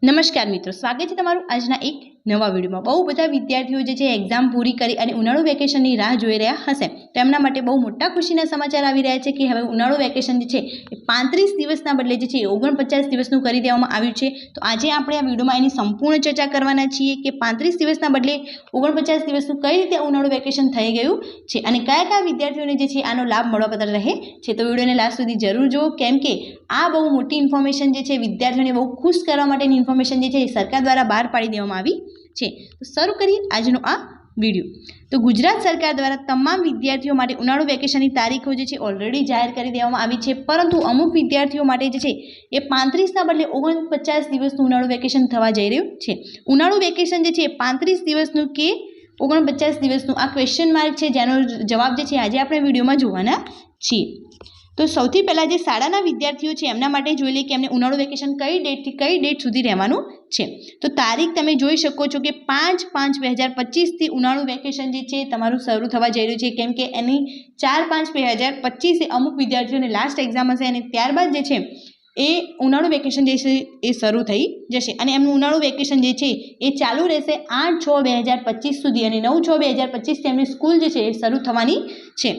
નમસ્કાર મિત્રો, સ્વાગત છે તમારું આજના એક નવા વિડીયોમાં। બહુ બધા વિદ્યાર્થીઓ જે છે એક્ઝામ પૂરી કરી અને ઉનાળુ વેકેશનની રાહ જોઈ રહ્યા હશે, તો એમના માટે બહુ મોટા ખુશીના સમાચાર આવી રહ્યા છે કે હવે ઉનાળુ વેકેશન જે છે એ 35 દિવસના બદલે જે છે 49 દિવસનું કરી દેવામાં આવ્યું છે। તો આજે આપણે આ વિડીયોમાં એની સંપૂર્ણ ચર્ચા કરવાના છીએ કે 35 દિવસના બદલે 49 દિવસનું કઈ રીતે ઉનાળુ વેકેશન થઈ ગયું છે અને કયા કયા વિદ્યાર્થીઓને જે છે આનો લાભ મળવાપાત્ર રહે છે। તો વિડીયોને લાસ્ટ સુધી જરૂર જુઓ, કેમ કે આ બહુ મોટી ઇન્ફોર્મેશન જે છે વિદ્યાર્થીઓને બહુ ખુશ કરવા માટેની ઇન્ફોર્મેશન જે છે એ સરકાર દ્વારા બહાર પાડી દેવામાં આવી છે। તો શરૂ કરીએ આજનો આ વિડીયો। તો ગુજરાત સરકાર દ્વારા તમામ વિદ્યાર્થીઓ માટે ઉનાળુ વેકેશનની તારીખો જે છે ઓલરેડી જાહેર કરી દેવામાં આવી છે, પરંતુ અમુક વિદ્યાર્થીઓ માટે જે છે એ 35ના બદલે 49 દિવસનું ઉનાળુ વેકેશન થવા જઈ રહ્યું છે। ઉનાળુ વેકેશન જે છે 35 દિવસનું કે 49 દિવસનું, આ ક્વેશ્ચન માર્ક છે, જેનો જવાબ જે છે આજે આપણે વિડીયોમાં જોવાના છીએ। તો સૌથી પહેલાં જે શાળાના વિદ્યાર્થીઓ છે એમના માટે જોઈ લઈએ કે એમને ઉનાળુ વેકેશન કઈ ડેટથી કઈ ડેટ સુધી રહેવાનું છે। તો તારીખ તમે જોઈ શકો છો કે 5/5/2025થી ઉનાળુ વેકેશન જે છે તમારું શરૂ થવા જઈ રહ્યું છે, કેમ કે એની 4/5/2025 અમુક વિદ્યાર્થીઓને લાસ્ટ એક્ઝામ હશે અને ત્યારબાદ જે છે એ ઉનાળુ વેકેશન જે છે એ શરૂ થઈ જશે અને એમનું ઉનાળુ વેકેશન જે છે એ ચાલુ રહેશે 8/6/2025 સુધી અને 9/6/2025થી એમની સ્કૂલ જે છે એ શરૂ થવાની છે।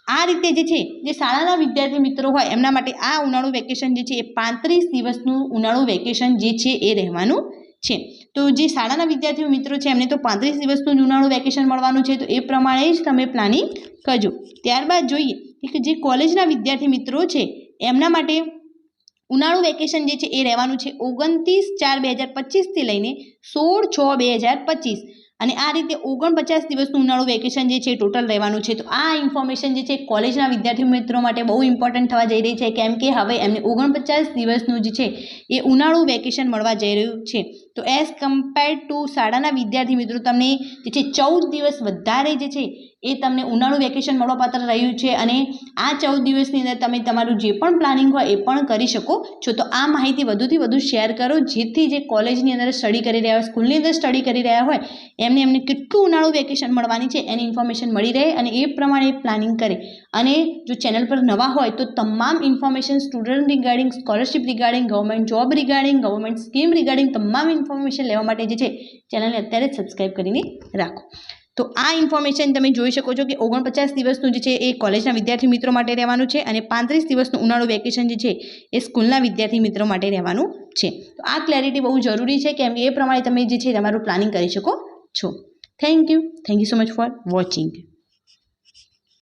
આ રીતે જે છે જે શાળાના વિદ્યાર્થી મિત્રો હોય એમના માટે આ ઉનાળુ વેકેશન જે છે એ 35 દિવસનું ઉનાળુ વેકેશન જે છે એ રહેવાનું છે। તો જે શાળાના વિદ્યાર્થીઓ મિત્રો છે એમને તો 35 દિવસનું ઉનાળુ વેકેશન મળવાનું છે, તો એ પ્રમાણે જ તમે પ્લાનિંગ કરજો। ત્યારબાદ જોઈએ કે જે કોલેજના વિદ્યાર્થી મિત્રો છે એમના માટે ઉનાળુ વેકેશન જે છે એ રહેવાનું છે 29/4/2025થી લઈને 16/6/2025 અને આ રીતે 49 દિવસનું ઉનાળુ વેકેશન જે છે ટોટલ રહેવાનું છે। તો આ ઇન્ફોર્મેશન જે છે કોલેજના વિદ્યાર્થી મિત્રો માટે બહુ ઇમ્પોર્ટન્ટ થવા જઈ રહી છે, કેમ કે હવે એમને 49 દિવસનું જે છે એ ઉનાળુ વેકેશન મળવા જઈ રહ્યું છે। તો એઝ કમ્પેર્ડ ટુ શાળાના વિદ્યાર્થી મિત્રો તમને જે છે 14 દિવસ વધારે જે છે એ તમને ઉનાળુ વેકેશન મળવાપાત્ર રહ્યું છે અને આ 14 દિવસની અંદર તમે તમારું જે પણ પ્લાનિંગ હોય એ પણ કરી શકો છો। તો આ માહિતી વધુથી વધુ શેર કરો, જેથી જે કોલેજની અંદર સ્ટડી કરી રહ્યા હોય, સ્કૂલની અંદર સ્ટડી કરી રહ્યા હોય એમને કેટલું ઉનાળુ વેકેશન મળવાની છે એની ઇન્ફોર્મેશન મળી રહે અને એ પ્રમાણે પ્લાનિંગ કરે। અને જો ચેનલ પર નવા હોય તો તમામ information student regarding, scholarship regarding, government job regarding, government scheme regarding તમામ ઇન્ફોર્મેશન લેવા માટે જે છે ચેનલને અત્યારે જ સબસ્ક્રાઈબ કરીને રાખો। તો આ ઇન્ફોર્મેશન તમે જોઈ શકો છો કે 49 દિવસનું જે છે એ કોલેજના વિદ્યાર્થી મિત્રો માટે રહેવાનું છે અને 35 દિવસનું ઉનાળુ વેકેશન જે છે એ સ્કૂલના વિદ્યાર્થી મિત્રો માટે રહેવાનું છે। તો આ ક્લેરિટી બહુ જરૂરી છે, કેમ કે એ પ્રમાણે તમે જે છે તમારું પ્લાનિંગ કરી શકો છો। Thank you so much for watching.